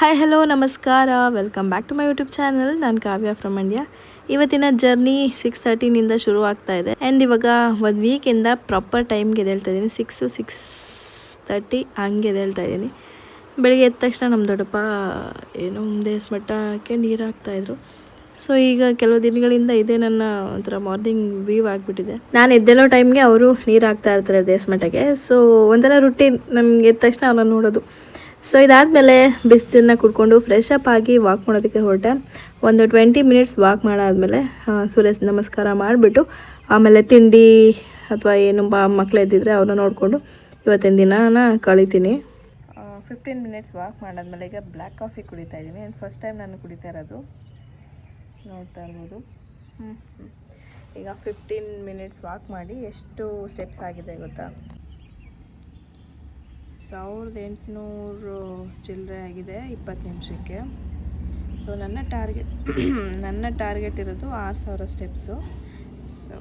Hi hello ನಮಸ್ಕಾರ, welcome back to my YouTube channel. ನಾನು Kavya from Mandya. ಇವತ್ತಿನ ಜರ್ನಿ 6:13 ಶುರು ಆಗ್ತಾ ಇದೆ ಆ್ಯಂಡ್ ಇವಾಗ ಒಂದು ವೀಕಿಂದ ಪ್ರಾಪರ್ ಟೈಮ್ಗೆ ಎದ್ದೇಳ್ತಾ ಇದ್ದೀನಿ. 6:30 ಹಂಗೆ ಎದ್ದೇಳ್ತಾ ಇದ್ದೀನಿ. ಬೆಳಿಗ್ಗೆ ಎದ್ದ ತಕ್ಷಣ ನಮ್ಮ ದೊಡ್ಡಪ್ಪ ಏನೋ ಮುಂದೆ ಮಟ್ಟಕ್ಕೆ ನೀರು ಹಾಕ್ತಾಯಿದ್ರು. ಸೊ ಈಗ ಕೆಲವು ದಿನಗಳಿಂದ ಇದೇ ನನ್ನ ಒಂಥರ ಮಾರ್ನಿಂಗ್ ವ್ಯೂ ಆಗಿಬಿಟ್ಟಿದೆ. ನಾನು ಎದ್ದೇಳೋ ಟೈಮ್ಗೆ ಅವರು ನೀರು ಹಾಕ್ತಾ ಇರ್ತಾರೆ ದೇವಸ್ಥಾನಕ್ಕೆ. ಸೊ ಒಂಥರ ರುಟೀನ್, ನಮ್ಗೆ ಎದ್ದ ತಕ್ಷಣ ಅವ್ರನ್ನ ನೋಡೋದು. ಸೊ ಇದಾದಮೇಲೆ ಬಿಸಿಲನ್ನ ಕುಡ್ಕೊಂಡು ಫ್ರೆಶ್ ಅಪ್ ಆಗಿ ವಾಕ್ ಮಾಡೋದಕ್ಕೆ ಹೊರಟೆ. ಒಂದು 20 ಮಿನಿಟ್ಸ್ ವಾಕ್ ಮಾಡಾದಮೇಲೆ ಸೂರ್ಯ ನಮಸ್ಕಾರ ಮಾಡಿಬಿಟ್ಟು ಆಮೇಲೆ ತಿಂಡಿ ಅಥವಾ ಏನು ಮಕ್ಕಳು ಎದ್ದಿದ್ರೆ ಅವ್ರನ್ನ ನೋಡಿಕೊಂಡು ಇವತ್ತಿನ ದಿನಾನ ಕಳಿತೀನಿ. 15 ಮಿನಿಟ್ಸ್ ವಾಕ್ ಮಾಡಾದ್ಮೇಲೆ ಈಗ ಬ್ಲ್ಯಾಕ್ ಕಾಫಿ ಕುಡಿತಾ ಇದ್ದೀನಿ. ಆ್ಯಂಡ್ ಫಸ್ಟ್ ಟೈಮ್ ನಾನು ಕುಡಿತಾ ಇರೋದು, ನೋಡ್ತಾ ಇರ್ಬೋದು. ಈಗ 15 ಮಿನಿಟ್ಸ್ ವಾಕ್ ಮಾಡಿ ಎಷ್ಟು ಸ್ಟೆಪ್ಸ್ ಆಗಿದೆ ಗೊತ್ತಾ? 1800 ಚಿಲ್ಲರೆ ಆಗಿದೆ 20 ನಿಮಿಷಕ್ಕೆ. ಸೊ ನನ್ನ ಟಾರ್ಗೆಟ್ ಇರೋದು 6000 ಸ್ಟೆಪ್ಸು. ಸೊ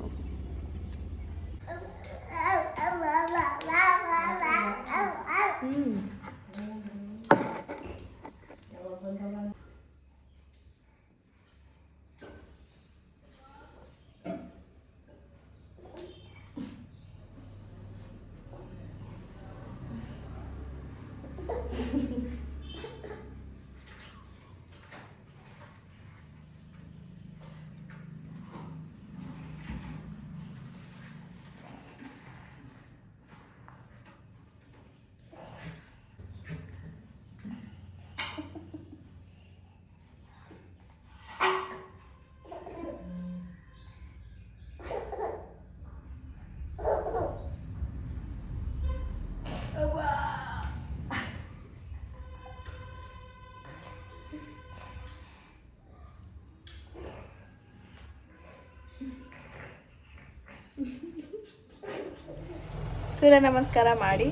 ಸೂರ್ಯ ನಮಸ್ಕಾರ ಮಾಡಿ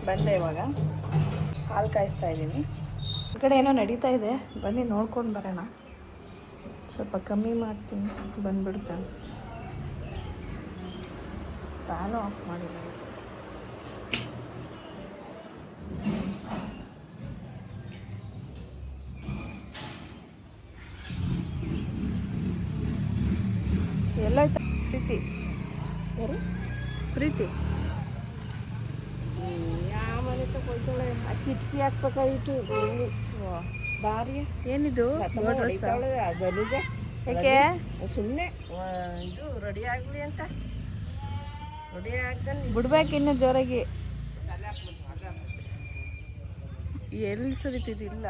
ಬಂದೆ. ಇವಾಗ ಹಾಲು ಕಾಯಿಸ್ತಾ ಇದ್ದೀನಿ. ಈ ಕಡೆ ಏನೋ ನಡೀತಾ ಇದೆ, ಬನ್ನಿ ನೋಡ್ಕೊಂಡು ಬರೋಣ. ಸ್ವಲ್ಪ ಕಮ್ಮಿ ಮಾಡ್ತೀನಿ, ಬಂದ್ಬಿಡುತ್ತೆ ಅನ್ಸುತ್ತೆ. ಫ್ಯಾನು ಆಫ್ ಮಾಡಿಲ್ಲ. ಎಲ್ಲಾಯ್ತಾ ಪ್ರೀತಿ? ಯಾರು ಪ್ರೀತಿ? ಆ ಕಿಟಕಿ ಹಾಕ್ಬೇಕಾಗಿತ್ತು. ಬಾರಿ ಏನಿದು? ಗಲಿಗೆ ಯಾಕೆ? ಸುಮ್ಮನೆ ಇದು ರೆಡಿ ಆಗಲಿ ಅಂತ ರೆಡಿ ಆಗ್ತಾನೆ ಬಿಡ್ಬೇಕು ಇನ್ನು ಜೋರಾಗಿ. ಎಲ್ಲಿ ಸುರಿತಿದ್ದಿಲ್ಲ.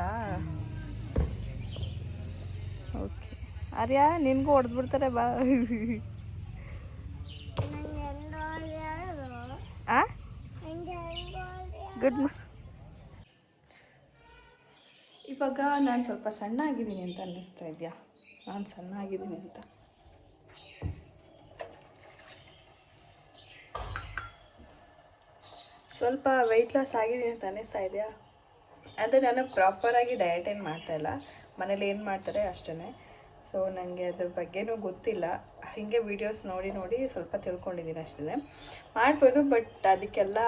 ಓಕೆ ಆರ್ಯ, ನಿನಗೂ ಹೊಡೆದ್ಬಿಡ್ತಾರೆ ಬಾ. ಆ ಗುಡ್. ಇವಾಗ ನಾನು ಸ್ವಲ್ಪ ಸಣ್ಣ ಆಗಿದ್ದೀನಿ ಅಂತ ಅನ್ನಿಸ್ತಾ ಇದೆಯಾ? ನಾನು ಸಣ್ಣ ಆಗಿದ್ದೀನಿ ಅಂತ. ಸ್ವಲ್ಪ ವೆಯ್ಟ್ ಲಾಸ್ ಆಗಿದ್ದೀನಿ ಅಂತ ಅನ್ನಿಸ್ತಾ ಇದೆಯಾ? ಅಂದರೆ ನಾನು ಪ್ರಾಪರಾಗಿ ಡಯಟ್ ಏನು ಮಾಡ್ತಾಯಿಲ್ಲ, ಮನೇಲಿ ಏನು ಮಾಡ್ತಾರೆ ಅಷ್ಟೇ. ಸೊ ನನಗೆ ಅದ್ರ ಬಗ್ಗೆನೂ ಗೊತ್ತಿಲ್ಲ. ಹೀಗೆ ವೀಡಿಯೋಸ್ ನೋಡಿ ನೋಡಿ ಸ್ವಲ್ಪ ತಿಳ್ಕೊಂಡಿದ್ದೀನಿ ಅಷ್ಟೇ. ಮಾಡ್ಬೋದು, ಬಟ್ ಅದಕ್ಕೆಲ್ಲ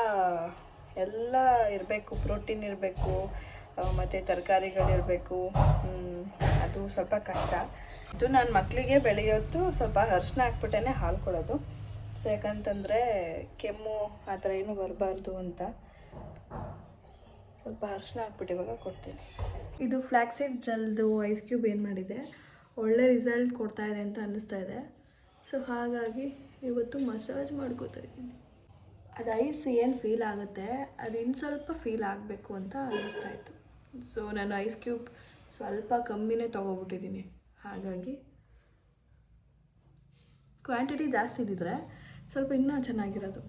ಇರಬೇಕು. ಪ್ರೋಟೀನ್ ಇರಬೇಕು, ಮತ್ತು ತರಕಾರಿಗಳಿರಬೇಕು. ಅದು ಸ್ವಲ್ಪ ಕಷ್ಟ. ಇದು ನಾನು ಮಕ್ಕಳಿಗೆ ಬೆಳಗ್ಗೆ ಹೊತ್ತು ಸ್ವಲ್ಪ ಅರಿಶಿನ ಹಾಕ್ಬಿಟ್ಟೇ ಹಾಲು ಕೊಡೋದು. ಸೊ ಯಾಕಂತಂದರೆ ಕೆಮ್ಮು ಆ ಥರ ಏನೂ ಬರಬಾರ್ದು ಅಂತ ಸ್ವಲ್ಪ ಅರಿಶಿನ ಹಾಕ್ಬಿಟ್ಟು ಇವಾಗ ಕೊಡ್ತೀನಿ. ಇದು ಫ್ಲ್ಯಾಕ್ಸೀಡ್ ಜೆಲ್ದು ಐಸ್ ಕ್ಯೂಬ್ ಏನು ಮಾಡಿದೆ, ಒಳ್ಳೆ ರಿಸಲ್ಟ್ ಕೊಡ್ತಾ ಇದೆ ಅಂತ ಅನ್ನಿಸ್ತಾ ಇದೆ. ಸೊ ಹಾಗಾಗಿ ಇವತ್ತು ಮಸಾಜ್ ಮಾಡ್ಕೋತಾ ಇದ್ದೀನಿ. ಅದು ಐಸ್ ಏನು ಫೀಲ್ ಆಗುತ್ತೆ, ಅದು ಇನ್ನು ಸ್ವಲ್ಪ ಫೀಲ್ ಆಗಬೇಕು ಅಂತ ಅನ್ನಿಸ್ತಾ ಇತ್ತು. ಸೊ ನಾನು ಐಸ್ ಕ್ಯೂಬ್ ಸ್ವಲ್ಪ ಕಮ್ಮಿನೇ ತೊಗೊಬಿಟ್ಟಿದ್ದೀನಿ. ಹಾಗಾಗಿ ಕ್ವಾಂಟಿಟಿ ಜಾಸ್ತಿ ಇದ್ದಿದ್ರೆ ಸ್ವಲ್ಪ ಇನ್ನೂ ಚೆನ್ನಾಗಿರೋದು.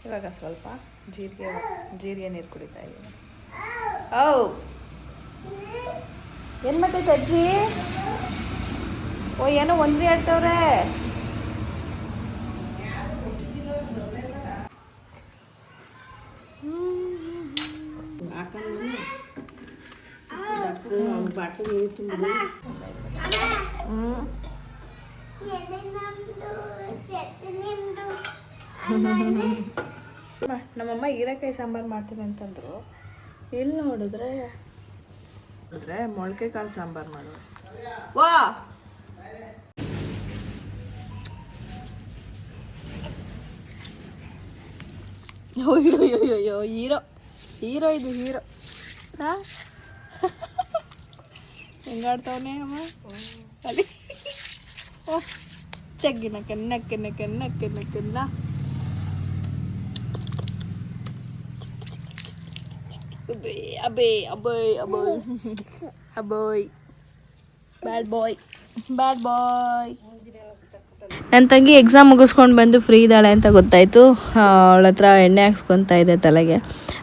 ಇವಾಗ ಸ್ವಲ್ಪ ಜೀರಿಗೆ ನೀರು ಕುಡಿತಾ ಇದ್ದೀನಿ. ಏನು ಮಾಡ್ತೈತೆ ಅಜ್ಜಿ? ಓ ಏನೋ ಒಂದ್ರಿ ಆಡ್ತವ್ರೆ. ನಮ್ಮಮ್ಮ ಹೀರೆಕಾಯಿ ಸಾಂಬಾರು ಮಾಡ್ತೀನಿ ಅಂತಂದ್ರು. ಇಲ್ಲಿ ನೋಡಿದ್ರೆ ಮೊಳಕೆ ಕಾಳು ಸಾಂಬಾರು ಮಾಡೋದು. ವಾ ಅಯ್ಯೋ ಹೀರೋ ಇದು ಹೀರೋ ನಾ ಹೆಂಗಾಡ್ತಾವನೆ ಅಮ್ಮ ಅಲ್ಲಿ. ಓಹ್ ಚಗ್ಗಿನ ಕೆನ್ನ ಅಬೋಯ್ ಬ್ಯಾಡ್ ಬಾಯ್. ನನ್ನ ತಂಗಿ ಎಕ್ಸಾಮ್ ಮುಗಿಸ್ಕೊಂಡು ಬಂದು ಫ್ರೀ ಇದ್ದಾಳೆ ಅಂತ ಗೊತ್ತಾಯಿತು. ಅವಳ ಹತ್ರ ಎಣ್ಣೆ ಹಾಕ್ಸ್ಕೊತಾ ಇದೆ ತಲೆಗೆ.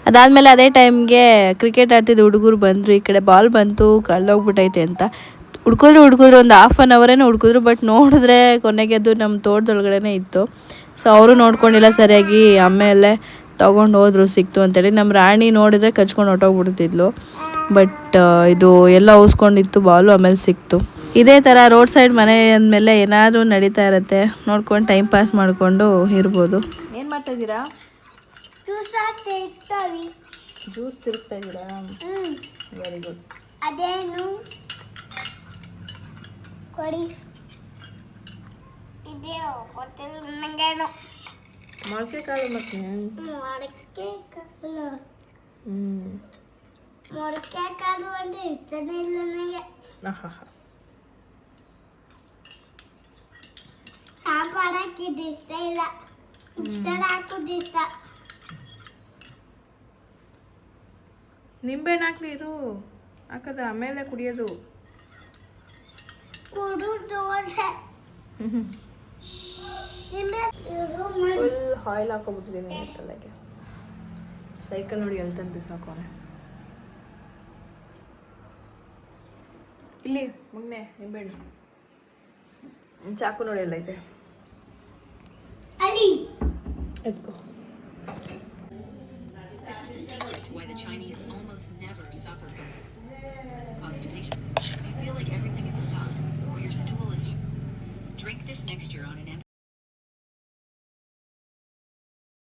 ಅದಾದಮೇಲೆ ಅದೇ ಟೈಮ್ಗೆ ಕ್ರಿಕೆಟ್ ಆಡ್ತಿದ್ದು ಹುಡುಗರು ಬಂದರು. ಈ ಕಡೆ ಬಾಲ್ ಬಂತು ಕಳೆದೋಗ್ಬಿಟ್ಟೈತೆ ಅಂತ ಹುಡ್ಕಿದ್ರು ಒಂದು ಹಾಫ್ ಆನ್ ಅವರೇನೋ ಹುಡ್ಕಿದ್ರು. ಬಟ್ ನೋಡಿದ್ರೆ ಕೊನೆಗೆ ಅದು ನಮ್ಮ ತೋಟದೊಳಗಡೆ ಇತ್ತು. ಸೊ ಅವರು ನೋಡ್ಕೊಂಡಿಲ್ಲ ಸರಿಯಾಗಿ, ಆಮೇಲೆ ತೊಗೊಂಡು ಹೋದ್ರು ಸಿಕ್ತು ಅಂತೇಳಿ. ನಮ್ಮ ರಾಣಿ ನೋಡಿದ್ರೆ ಕಚ್ಕೊಂಡು ಹೊಟ್ಟೋಗ್ಬಿಡ್ತಿದ್ಲು. ಬಟ್ ಇದು ಎಲ್ಲ ಊಸ್ಕೊಂಡಿತ್ತು ಬಾಲು, ಆಮೇಲೆ ಸಿಕ್ತು. ಇದೇ ಥರ ರೋಡ್ ಸೈಡ್ ಮನೆ ಅಂದಮೇಲೆ ಏನಾದರೂ ನಡೀತಾ ಇರುತ್ತೆ, ನೋಡ್ಕೊಂಡು ಟೈಮ್ ಪಾಸ್ ಮಾಡಿಕೊಂಡು ಇರ್ಬೋದು. ಏನು ಮಾಡ್ತಾಯಿದ್ದೀರಾ? ಜ್ಯೂಸ್ ತಿರುಗ್ತಾ ಇದ್ದೀರಾ? Very good. ಅದೇನು ಕೊಡಿ ಇದೆ ಗೊತ್ತಿಲ್ಲ ನನಗೇನು. ಮೊಳಕೆ ಕಾಳು ಮತ್ತೆ ಮೊಳಕೆ ಕಾಳು ಮೊಳಕೆ ಕಾಳು ಅಂದರೆ ಇಷ್ಟನೇ ಇಲ್ಲ ನನಗೆ. ಸಾಂಬಾರು ಹಾಕಿದ್ದು ಇಷ್ಟ ಇಲ್ಲ, ಇಷ್ಟ ಹಾಕೋದು ಇಷ್ಟ. ನಿಂಬೆಹಣ್ಣು ಹಾಕ್ಲಿ ಇರು, ಹಾಕದ ಆಮೇಲೆ ಕುಡಿಯೋದು. ಕುಡಿದು ಫುಲ್ ಆಯಿಲ್ ಹಾಕೋಬಿಟ್ಟಿದ್ದೀನಿ ತಲೆಗೆ. ಸೈಕಲ್ ನೋಡಿ ಎಲ್ತಂದು ಬಿಸಾಕೋನೆ. ಇಲ್ಲಿ ಮುನ್ನೆ ನಿಂಬೆಹಣ್ಣು ಚಾಕು ನೋಡಿ ಎಲ್ಲೈತೆ ಅಲ್ಲಿ ಎತ್ಕೋ.